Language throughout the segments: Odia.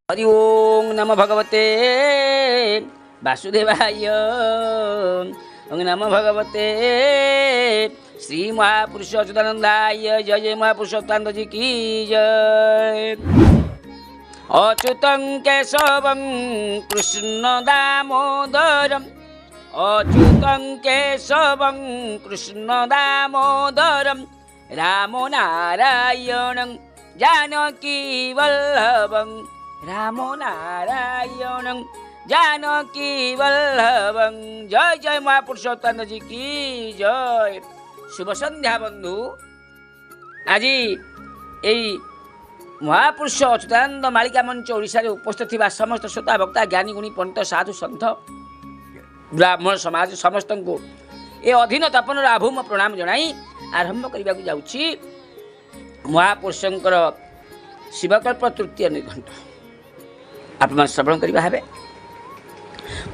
हरि ओं नमो भगवते वासुदेवाय। ओं नमो भगवते श्री महापुरुष अच्युतानंदाय। जय जय महापुरुष अच्युतानंद जी की जय। अच्युतं केशवं कृष्ण दामोदरम, अच्युतं केशवं कृष्ण दामोदरम, रामो नारायणं जानकी वल्लभं, रामो नारायणं जानकी वल्लभं। जय जय महापुरुष अच्युतानंद जी की जय। शुभ संध्या बंधु। आज यही महापुरुष अच्युतानंद मालिका मंच ओडिशा रे उपस्थित थिबा समस्त श्रोता भक्ता ज्ञानी गुणी पंडित साधु सन्थ ब्राह्मण समाज समस्त को ए अधीन तपन आभूम प्रणाम जनाई आरंभ करने को जाऊँगी महापुरुषंकर शिवकल्प तृतीय निर्घंट आप श्रवण करवा है।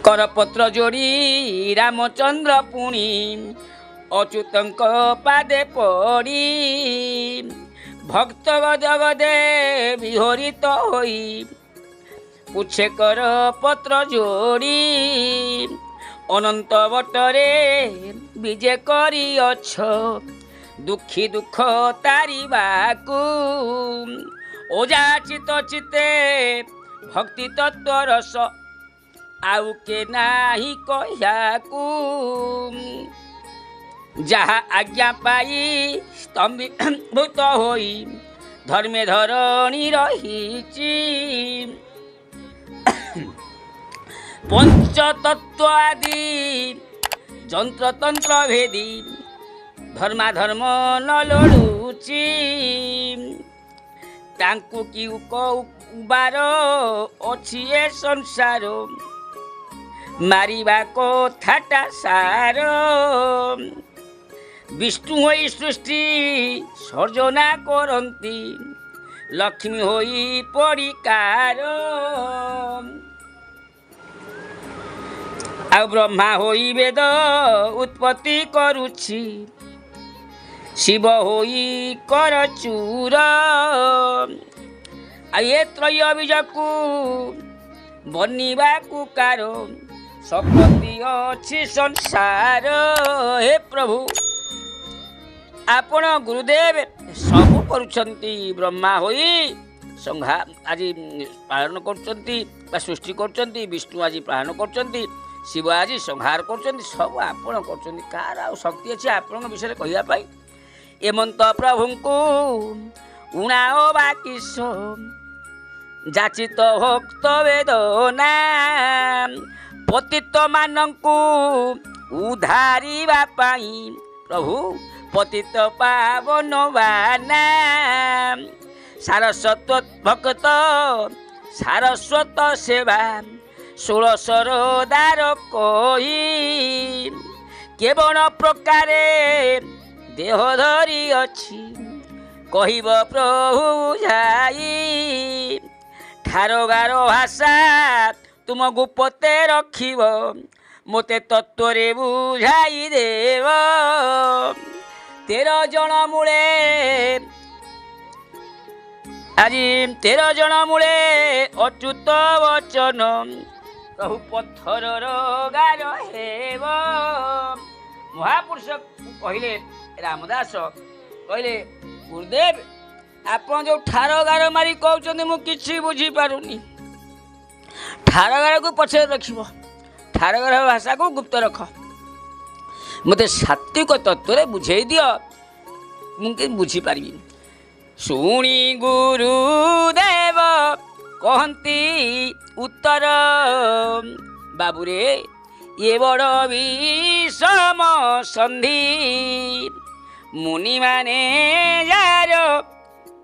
करपत्र जोड़ी रामचंद्र पुणी अच्युतंक पादे पड़ी, भक्त जगदे विहरित होई पूछे कर पत्र जोड़ी, अनंत बटरे विजय करी अछ दुखी दुख तारिबाकू, ओजाचित चिते भक्ति तत्व रस आउ के नाही कह्याकू, जहा आज्ञा पाई स्तंभित होई धर्मे धरणी रहीची, पंचतत्व आदि जंत्र तंत्र भेदी धर्माधर्म न लड़ुची, तांकु की उबार अछि ए संसार मारिबा को थाटा सार, विष्णु होई सृष्टि सर्जना करंती लक्ष्मी होई परिकार, आ ब्रह्मा होई वेद उत्पत्ति करुछि, शिव होई कर चूर, ये त्रय बीजकू बनिबाकू कारो शक्ति अछि संसार। हे प्रभु आपण गुरुदेव सबू करुछंती, ब्रह्मा होई संहार आज पालन करछंती बा सृष्टि करछंती, विष्णु आज पालन करछंती, शिव आज संहार करछंती, सब आपण करछंती। कार आ शक्ति अछि आपण विषय कहिया पाई। एमंत प्रभुंकु उणाओ बाकिस जाचित भक्त वेदना, पतित मानंकु उधारिबा पाई प्रभु पतित पावन बाना, सारस्वत भक्त सारस्वत सेवा षोलशर दार कही, केवल प्रकारे देह धरी अछि कहिब प्रभु जाई, ठारगार भाषा तुम गुप्ते रखिब मोते तत्वरे बुझाई देव, 13 जन मूले आज 13 जन मूले अच्युत वचन प्रभु पत्थर गार हेब। महापुरुष कहले रामदास कहले गुरुदेव आपन जो ठारगार मारी कहते मु किसी बुझी पारुनी, ठारगार को पछे रखिब, ठारगार भाषा को गुप्त रख, मते सात्विक तत्व बुझे दियो मुझे बुझी पारि। शुणी गुरुदेव कहती उत्तर बाबुरे ये बड़ विषम संधि, मुनि माने यार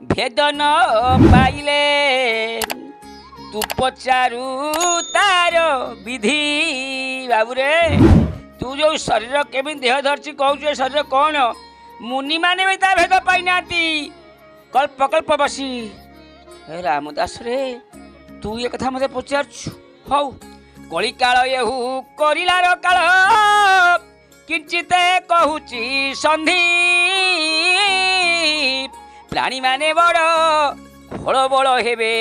भेद न पाइले तू पचारू तार विधि। बाबुरे तू जो शरीर केमी देह धरची कहू शरीर कौन, मुनि माने भी ता भेद पाई नाती कल्प कल्प बसी। रामदास रे तू ये कथा मते पचारछु हौ कली काल येहू करिलार काल किंचिते कहूची संधि, प्राणी माने बड़ बड़ बड़ हेबे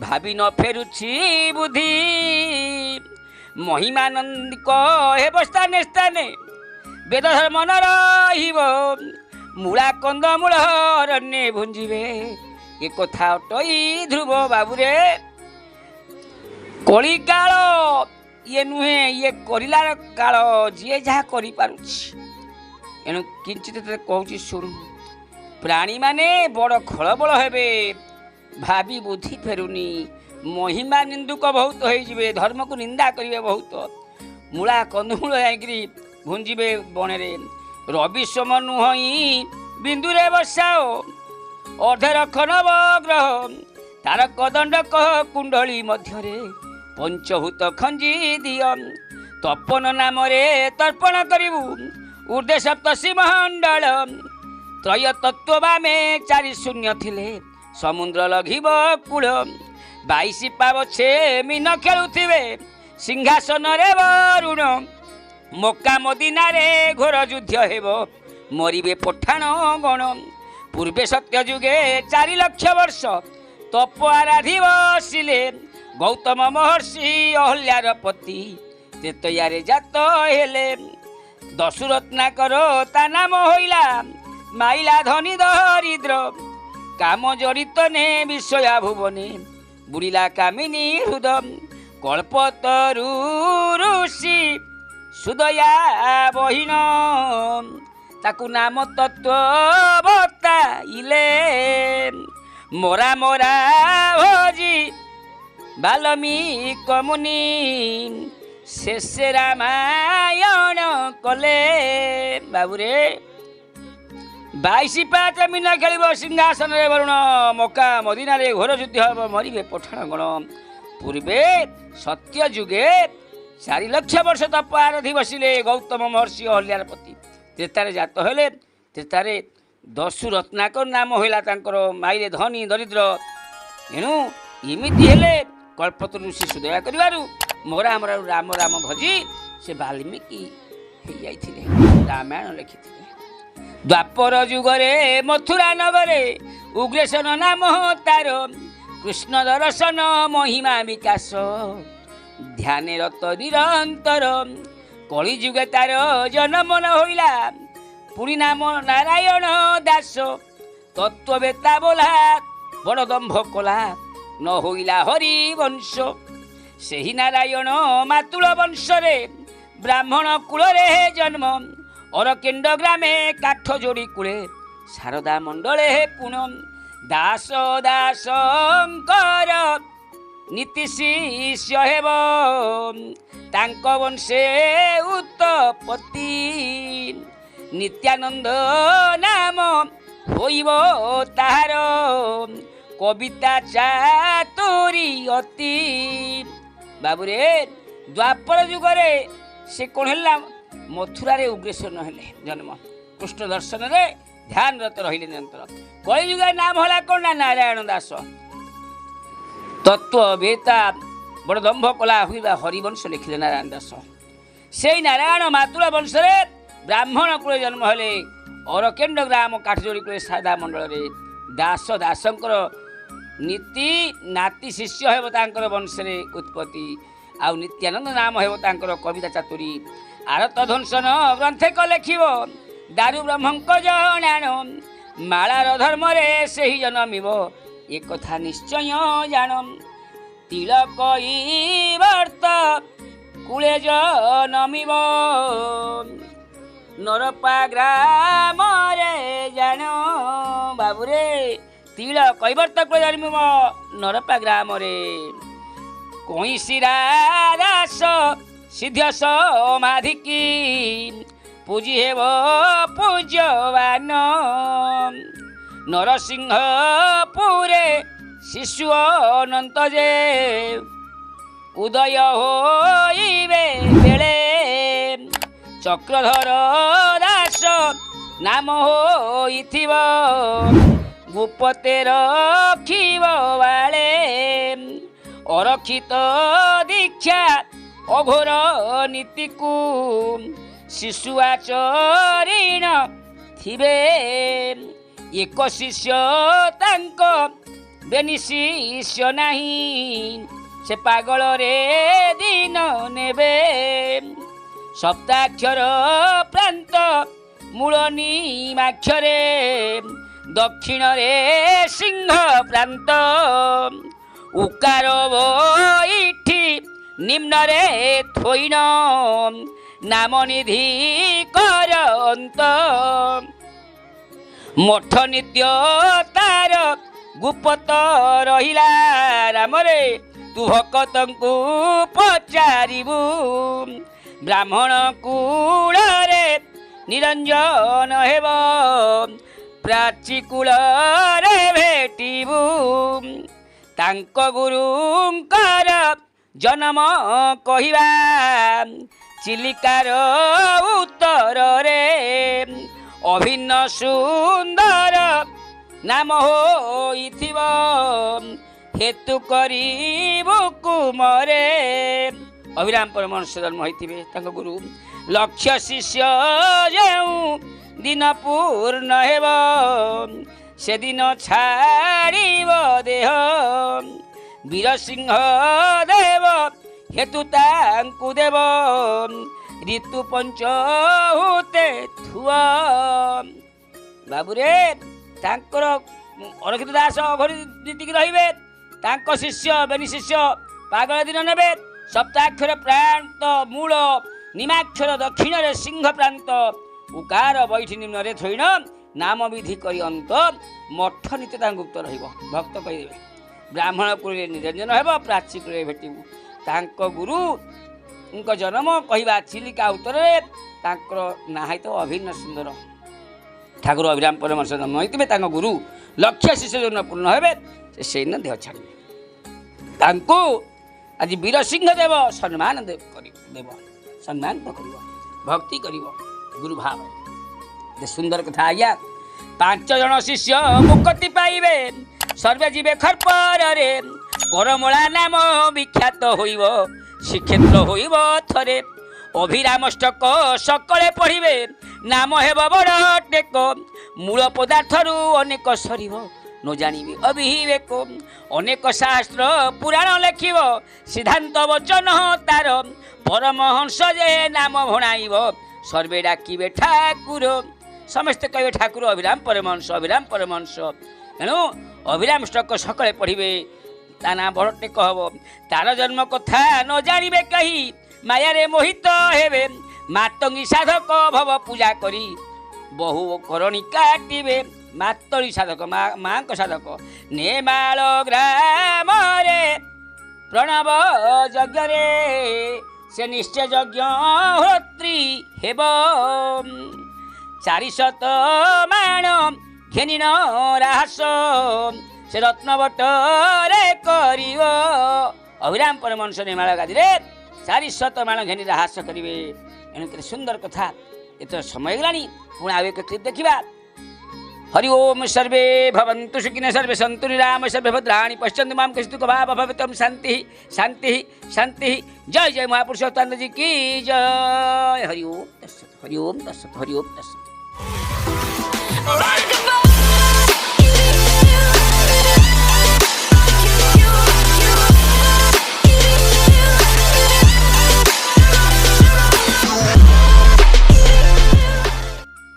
ଭାବି ନ ଫେରୁଛି ବୁଦ୍ଧି ମହିମାନନ୍ଦିକ ହେବ ସ୍ଥାନେ ସ୍ଥାନେ ବେଦ ଧର୍ମ ନ ରହିବ ମୂଳା କନ୍ଦମୂଳ ଅରଣ୍ୟ ଭୁଞ୍ଜିବେ ଏ କଥା ଅଟଇ ଧ୍ରୁବ ବାବୁରେ କଳି କାଳ ଇଏ ନୁହେଁ ଇଏ କରିଲାର କାଳ ଯିଏ ଯାହା କରିପାରୁଛି ଏଣୁ କିଞ୍ଚିତ ତତେ କହୁଛି ଶୁଣୁ ପ୍ରାଣୀମାନେ ବଡ଼ ଖଳବଳ ହେବେ ଭାବି ବୁଦ୍ଧି ଫେରୁନି ମହିମା ନିନ୍ଦୁକ ବହୁତ ହେଇଯିବେ ଧର୍ମକୁ ନିନ୍ଦା କରିବେ ବହୁତ ମୂଳା କନ୍ଦମୂଳ ଯାଇକିରି ଭୁଞ୍ଜିବେ ବଣରେ ରବି ସୋମ ନୁହଁ ବିନ୍ଦୁରେ ବର୍ଷାଅ ଅର୍ଦ୍ଧରଖ ନବଗ୍ରହ ତାର କଦଣ୍ଡକ କୁଣ୍ଡଳୀ ମଧ୍ୟରେ ପଞ୍ଚଭୂତ ଖଞ୍ଜି ଦିଅ ତପନ ନାମରେ ତର୍ପଣ କରିବୁ ଉର୍ଦ୍ଧ୍ୱ ସପ୍ତର୍ଷି ମଣ୍ଡଳ ତ୍ରୟ ତତ୍ତ୍ୱ ବାମେ ଚାରି ଶୂନ୍ୟ ଥିଲେ ସମୁଦ୍ର ଲଘିବ କୂଳ 22 ପାବଛେ ମୀନ ଖେଳୁଥିବେ ସିଂହାସନରେ ବରୁଣ ମକ୍କା ମଦିନାରେ ଘୋର ଯୁଦ୍ଧ ହେବ ମରିବେ ପଠାଣ ଗଣ ପୂର୍ବେ ସତ୍ୟ ଯୁଗେ 4 ଲକ୍ଷ ବର୍ଷ ତପ ଆରାଧି ବସିଲେ ଗୌତମ ମହର୍ଷି ଅହଲ୍ୟାର ପତି ତ୍ରେତୟାରେ ଜାତ ହେଲେ ଦଶୁରତ୍ନାକର ତା ନାମ ହୋଇଲା ମାଇଲା ଧନୀ ଦରିଦ୍ର କାମ ଜଡ଼ିତ ନେ ବିଷୟା ଭୁବନେ ବୁଡ଼ିଲା କାମିନୀ ହୃଦ କଳ୍ପତରୁ ଋଷି ସୁଦୟା ବହିନ ତାକୁ ନାମ ତତ୍ତ୍ୱ ବତାଇଲେ ମରା ମରା ଭୋଜି ବାଲ୍ମୀକ ମୁନି ଶେଷେ ରାମାୟଣ କଲେ ବାବୁରେ 22 ପାହାଚ ମୀନ ଖେଳିବ ସିଂହାସନରେ ବରୁଣ ମକ୍କା ମଦିନାରେ ଘୋର ଯୁଦ୍ଧ ହେବ ମରିବେ ପଠାଣ ଗଣ ପୂର୍ବେ ସତ୍ୟ ଯୁଗେ 4 ଲକ୍ଷ ବର୍ଷ ତପ ଆରାଧି ବସିଲେ ଗୌତମ ମହର୍ଷି ଅହଲ୍ୟାର ପତି ତ୍ରେତାରେ ଜାତ ହେଲେ ତ୍ରେତାରେ ଦସ୍ୟୁ ରତ୍ନାକର ନାମ ହୋଇଲା ତାଙ୍କର ମାଇଲେ ଧନୀ ଦରିଦ୍ର ଏଣୁ ଏମିତି ହେଲେ କଳ୍ପତରୁ ଋଷି ସୁଦୟା କରିବାରୁ ମରା ମରାରୁ ରାମ ରାମ ଭଜି ସେ ବାଲ୍ମୀକି ହେଇଯାଇଥିଲେ ରାମାୟଣ ଲେଖିଥିଲେ ଦ୍ୱାପର ଯୁଗରେ ମଥୁରା ନଗରେ ଉଗ୍ରେସନ ନାମ ତାର କୃଷ୍ଣ ଦର୍ଶନ ମହିମା ବିକାଶ ଧ୍ୟାନେ ରତ ନିରନ୍ତର କଳି ଯୁଗେ ତାର ଜନମନ ହୋଇଲା ପୁଣି ନାମ ନାରାୟଣ ଦାସ ତତ୍ତ୍ୱବେତା ବୋଲା ବଡ଼ ଦମ୍ଭ କଲା ନ ହୋଇଲା ହରି ବଂଶ ସେହି ନାରାୟଣ ମାତୁଳ ବଂଶରେ ବ୍ରାହ୍ମଣ କୂଳରେ ଜନ୍ମ ଅରକେଣ୍ଡ ଗ୍ରାମେ କାଠ ଯୋଡ଼ି କୂଳେ ଶାରଦା ମଣ୍ଡଳେ ପୁଣ ଦାସ ଦାସଙ୍କର ନୀତି ଶିଷ୍ୟ ହେବ ତାଙ୍କ ବଂଶେ ଉତ୍ପତ୍ତି ନିତ୍ୟାନନ୍ଦ ନାମ ହୋଇବ ତାହାର କବିତା ଚାତୁରୀ ଅତି ବାବୁରେ ଦ୍ୱାପର ଯୁଗରେ ସେ କ'ଣ ହେଲା ମଥୁରାରେ ଉଗ୍ରେସନ ହେଲେ ଜନ୍ମ କୃଷ୍ଣ ଦର୍ଶନରେ ଧ୍ୟାନରତ ରହିଲେ ନିରନ୍ତର କଳି ଯୁଗରେ ନାମ ହେଲା କ'ଣ ନା ନାରାୟଣ ଦାସ ତତ୍ତ୍ୱବେତା ବଡ଼ ଦମ୍ଭ କଲା ହୁଇବା ହରିବଂଶ ଲେଖିଲେ ନାରାୟଣ ଦାସ ସେଇ ନାରାୟଣ ମାତୁଳ ବଂଶରେ ବ୍ରାହ୍ମଣ କୂଳେ ଜନ୍ମ ହେଲେ ଅରକେଣ୍ଡ ଗ୍ରାମ କାଠଯୋଡ଼ି କୂଳେ ଶାରଦା ମଣ୍ଡଳରେ ଦାସ ଦାସଙ୍କର ନୀତି ନାତି ଶିଷ୍ୟ ହେବ ତାଙ୍କର ବଂଶରେ ଉତ୍ପତ୍ତି ଆଉ ନିତ୍ୟାନନ୍ଦ ନାମ ହେବ ତାଙ୍କର କବିତା ଚାତୁରୀ ଆରତ ଧ୍ୱଂସନ ଗ୍ରନ୍ଥକ ଲେଖିବ ଦାରୁ ବ୍ରହ୍ମଙ୍କ ଜଣାଣ ମାଳାର ଧର୍ମରେ ସେହି ଜନମିବ ଏ କଥା ନିଶ୍ଚୟ ଜାଣ ତିଳକ ବର୍ତ୍ତ କୂଳେ ଜନମିବ ନରପା ଗ୍ରାମରେ ଜାଣ ବାବୁରେ ତିଳ କୈବର୍ତ୍ତ କୂଳେ ଜନ୍ମିବ ନରପା ଗ୍ରାମରେ କଇଁଶିରା ଦାସ ସିଦ୍ଧ ସମାଧିକି ପୂଜି ହେବ ପୂଜ୍ୟବାନ ନରସିଂହପୁରେ ଶିଶୁ ଅନନ୍ତ ଯେ ଉଦୟ ହୋଇବେ ବେଳେ ଚକ୍ରଧର ଦାସ ନାମ ହୋଇଥିବ ଗୁପତେ ରଖିବ ବାଳେ ଅରକ୍ଷିତ ଦୀକ୍ଷା ଅଘୋର ନୀତିକୁ ଶିଶୁ ଆଚରିଣ ଥିବେ ଏକ ଶିଷ୍ୟ ତାଙ୍କ ବେନିଶିଷ୍ୟ ନାହିଁ ସେ ପାଗଳରେ ଦିନ ନେବେ। ସପ୍ତାକ୍ଷର ପ୍ରାନ୍ତ ମୂଳ ନିମାକ୍ଷରେ ଦକ୍ଷିଣରେ ସିଂହ ପ୍ରାନ୍ତ ଉକାର ବଇଠି ନିମ୍ନରେ ଥୋଇନ ନାମ ନିଧି କରନ୍ତ ମଠ ନିତ୍ୟ ତାର ଗୁପତ ରହିଲା ରାମରେ ତୁ ଭକତଙ୍କୁ ପଚାରିବୁ ବ୍ରାହ୍ମଣ କୂଳରେ ନିରଞ୍ଜନ ହେବ ପ୍ରାଚୀ କୂଳରେ ଭେଟିବୁ ତାଙ୍କ ଗୁରୁଙ୍କର ଜନମ କହିବା ଚିଲିକାର ଉତ୍ତରରେ ଅଭିନ୍ନ ସୁନ୍ଦର ନାମ ହୋଇଥିବ ହେତୁ କରିବୁ କୁମରେ। ଅଭିରାମ ପରମହଂସ ଜନ୍ମ ହୋଇଥିବେ ତାଙ୍କ ଗୁରୁ ଲକ୍ଷ୍ୟ ଶିଷ୍ୟ ଯେଉଁ ଦିନ ପୂର୍ଣ୍ଣ ହେବ ସେଦିନ ଛାଡ଼ିବ ଦେହ ବୀରସିଂହ ଦେବ ହେତୁ ତାଙ୍କୁ ଦେବ ଋତୁ ପଞ୍ଚହୁତେ ଥୁଅ। ବାବୁରେ ତାଙ୍କର ଅରକ୍ଷିତ ଦାସ ଘରେ ଜିତିକି ରହିବେ ତାଙ୍କ ଶିଷ୍ୟ ବେନି ଶିଷ୍ୟ ପାଗଳ ଦିନ ନେବେ ସପ୍ତାକ୍ଷର ପ୍ରାନ୍ତ ମୂଳ ନିମାକ୍ଷର ଦକ୍ଷିଣରେ ସିଂହ ପ୍ରାନ୍ତ ଉକାର ବୈଠି ନିମ୍ନରେ ଥୋଇଣ ନାମ ବିଧି କରି ଅନ୍ତ ମଠ ନୀତି ତାଙ୍କ ଗୁପ୍ତ ରହିବ ଭକ୍ତ କହିଦେବେ ବ୍ରାହ୍ମଣ କୂଳରେ ନିରଞ୍ଜନ ହେବ ପ୍ରାଚୀ କୂଳରେ ଭେଟିବୁ ତାଙ୍କ ଗୁରୁଙ୍କ ଜନ୍ମ କହିବା ଚିଲିକା ଉତ୍ତରରେ ତାଙ୍କର ନାଁ ତ ଅଭିନ୍ନ ସୁନ୍ଦର ଠାକୁର ଅଭିରାମ ପରମହଂସ ଜନ୍ମ ହୋଇଥିବେ ତାଙ୍କ ଗୁରୁ ଲକ୍ଷ୍ୟ ଶିଷ୍ୟ ଜନ୍ମ ପୂର୍ଣ୍ଣ ହେବେ ସେଇଦିନ ଦେହ ଛାଡ଼ିବେ ତାଙ୍କୁ ଆଜି ବୀରସିଂହ ଦେବ ସମ୍ମାନ ଦେବ ସମ୍ମାନ କରିବ ଭକ୍ତି କରିବ ଗୁରୁ ଭାବ ସୁନ୍ଦର କଥା ଆଜ୍ଞା। 5 ଜଣ ଶିଷ୍ୟ ମୁକ୍ତି ପାଇବେ ସର୍ବେ ଯିବେ ଖର୍ପରରେ କରମଳା ନାମ ବିଖ୍ୟାତ ହୋଇବ ଶ୍ରୀକ୍ଷେତ୍ର ହୋଇବ ଥରେ ଅଭିରାମଷ୍ଟକ ସକଳେ ପଢ଼ିବେ ନାମ ହେବ ବଡ଼ ଟେକ ମୂଳ ପଦାର୍ଥରୁ ଅନେକ ସରିବ ନ ଜାଣିବେ ଅବିବେକ ଅନେକ ଶାସ୍ତ୍ର ପୁରାଣ ଲେଖିବ ସିଦ୍ଧାନ୍ତ ବଚନ ତାର ପରମହଂସ ଯେ ନାମ ଭଣାଇବ ସର୍ବେ ଡାକିବେ ଠାକୁର ସମସ୍ତେ କହିବେ ଠାକୁର ଅଭିରାମ ପରମହଂସ ଏଣୁ ଅଭିରାମ ଷ୍ଟକ ସକଳେ ପଢ଼ିବେ ତା ନାଁ ବଡ଼ ଟେକ ହେବ ତାର ଜନ୍ମ କଥା ନ ଜାଣିବେ କେହି ମାୟାରେ ମୋହିତ ହେବେ ମାତଙ୍ଗୀ ସାଧକ ଭବ ପୂଜା କରି ବହୁ କରଣୀ କାଟିବେ ମାତଳି ସାଧକ ମାଙ୍କ ସାଧକ ନେମାଳ ଗ୍ରାମରେ ପ୍ରଣବ ଯଜ୍ଞରେ ସେ ନିଶ୍ଚୟ ଯଜ୍ଞ ହୋତ୍ରୀ ହେବ 400 ମାଣ ଘେନିନ ରାସ ସେ ରତ୍ନବଟରେ କରିବ ଅଭିରାମ ପରମହଂସ ନେମାଳ ଗାଦିରେ 400 ମାଣ ଘେନି ରାହାସ କରିବେ ଏଣୁ କେତେ ସୁନ୍ଦର କଥା ଏତେ ସମୟ ହେଇଗଲାଣି ପୁଣି ଆଉ ଏକ କ୍ଲିପ୍ ଦେଖିବା। हरि ओम सर्वे भवन्तु सुखिनः सर्वे सन्तु निरामयाः सर्वे भद्राणि पश्यन्तु मां कश्चित् भाव भवतु शान्तिः शान्तिः शान्तिः। जय जय महापुरुष तत्व जी की जय। हरि ओम तत्सत् हरि ओम तत्सत् हरि ओम तत्सत्।